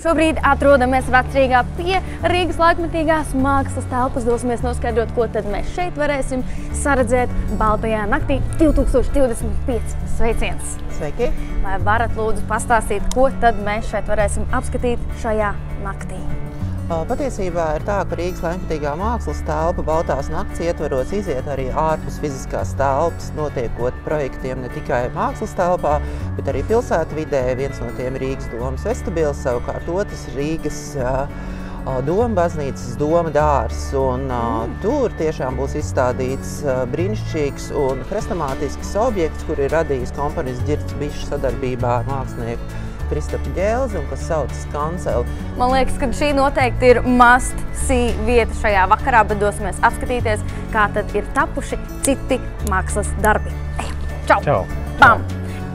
Šobrīd atrodamies Vecrīgā pie Rīgas laikmetīgās mākslas telpas. Dosimies noskaidrot, ko tad mēs šeit varēsim saredzēt Baltajā naktī 2025. Sveiciens! Sveiki! Vai varat lūdzu pastāstīt, ko tad mēs šeit varēsim apskatīt šajā naktī? Patiesībā ir tā, ka Rīgas laikmetīgā mākslas telpa Baltās nakts ietvaros iziet arī ārpus fiziskās telpas, notiekot projektiem ne tikai mākslas telpā, bet arī pilsētvidē. Viens no tiem ir Rīgas domas vestibils, savukārt otrs ir Rīgas Doma baznīcas Doma dārzs. Tur tiešām būs izstādīts brīnišķīgs un hrestomātisks objekts, kur ir radījis komponists Ģirds Bišs sadarbībā ar mākslinieku Kristapu Ģelzi, un kas saucas Kanceli. Man liekas, ka šī noteikti ir must-see vieta šajā vakarā, bet dosimies apskatīties, kā tad ir tapuši citi mākslas darbi. Ejam! Čau! Čau! Bam!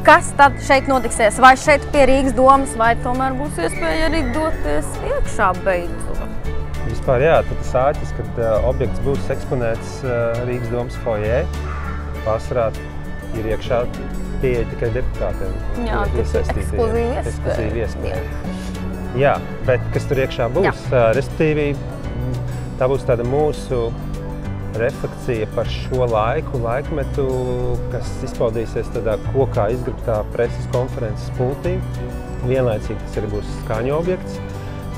Kas tad šeit notiksies? Vai šeit pie Rīgas domas, vai tomēr būs iespēja arī doties iekšā beidzot? Vispār jā, tad tas āķis, kad objekts būs eksponēts Rīgas domas foijē. Pārsvarā ir iekšā pieeja tikai deputātiem. Jā, tas ir ekskluzīvi iespēja. Jā, bet kas tur iekšā būs? Respektīvi, tā būs tāda mūsu reflekcija par šo laikmetu, kas izpaudīsies tādā kokā izgrabtā preses konferences pultī. Vienlaicīgi tas arī būs skaņu objekts,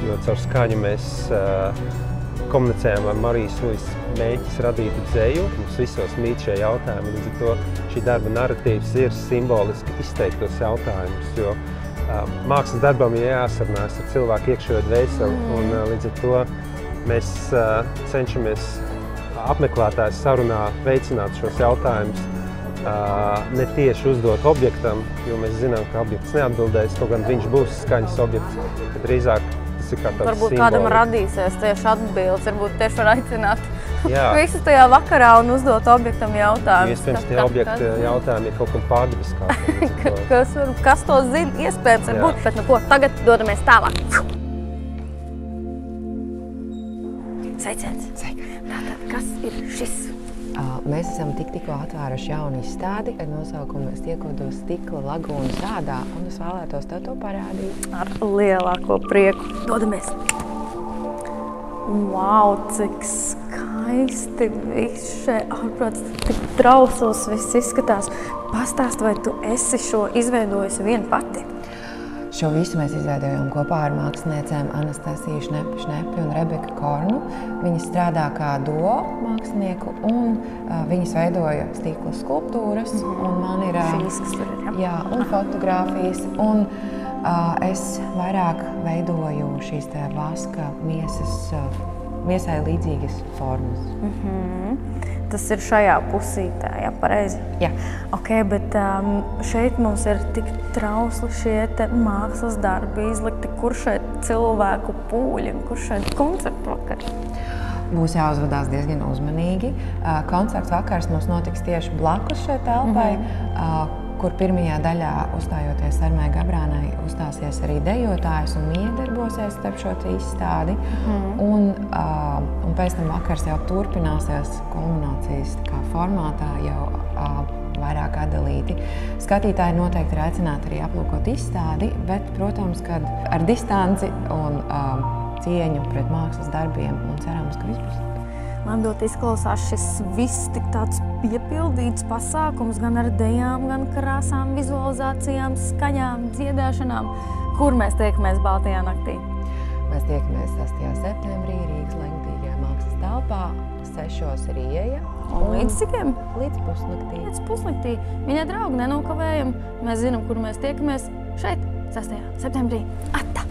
jo caur skaņu mēs komunicējam ar Marijas Luisas mēģis radītu dzeju. Mums visos mīt šie jautājumi, līdz ar to šī darba narratīvs ir simboliski izteikt tos jautājumus, jo mākslas darbam ir jāsarunājas ar cilvēku iekšējo dvēseli, un līdz ar to mēs cenšamies apmeklētājs sarunā veicināt šos jautājumus, ne tieši uzdot objektam, jo mēs zinām, ka objekts neatbildēs, kaut gan viņš būs skaņas objekts, bet drīzāk tas ir kā tāds varbūt simbolis. kādam radīsies tieši atbildes, varbūt tieši var aicināt visus tajā vakarā un uzdot objektam jautājumus. Iespējams, tie objekti jautājumi ir kaut kam pārdabiskāki. Kas to zina? Iespējams var būt, bet nu ko, tagad dodamies tālāk. Sveiciens! Tātad, kas ir šis? Mēs esam tikko atvēruši jaunu izstādi ar nosaukumu Stiekodos stikla lagūnu sādā, un es vēlētos tev to parādīt. Ar lielāko prieku. Dodamies! Wow, cik skaisti viss šeit, ārprāts, tik trausls viss izskatās. Pastāst, vai tu esi šo izveidojusi vien pati? Šo visu mēs izveidojam kopā ar māksliniecēm Anastasiju Šnepi un Rebeku Kornu. Viņas strādā kā duo mākslinieku, un viņas veidoja stikla skulptūras, un man ir šīs, kas tur ir, jā, un fotogrāfijas, un es vairāk veidoju šīs te vaska miesai līdzīgas formas. Tas ir šajā pusītē, jā, pareizi? Jā. Ok, bet šeit mums ir tik trausli šie te mākslas darbi izlikti, kur šeit cilvēku pūļi un kur šeit koncertu vakari? Būs jāuzvedās diezgan uzmanīgi. Koncerts vakars mums notiks tieši blakus šai telpai, kur pirmajā daļā, uzstājoties Sarmai Gabrānai, uzstāsies arī dejotājs un iedarbosies starp šo izstādi. Un pēc tam vakars jau turpināsies kulminācijas formātā, jau vairāk atdalīti. Skatītāji noteikti ir aicināti arī aplūkot izstādi, bet, protams, kad ar distanci un cieņu pret mākslas darbiem, un cerams, ka viss būs. Man ļoti izklausās šis viss tik tāds piepildīts pasākums gan ar dejām, gan krāsām, vizualizācijām, skaņām, dziedāšanām. Kur mēs tiekamies Baltajā naktī? Mēs tiekamies 6. septembrī Rīgas laikmetīgajā mākslas telpā. 6 ir ieeja. Un līdz cikiem? Līdz pusnaktī. Līdz pusnaktī. Mīļie draugi, nenokavējam. Mēs zinām, kur mēs tiekamies šeit 6. septembrī. Atā!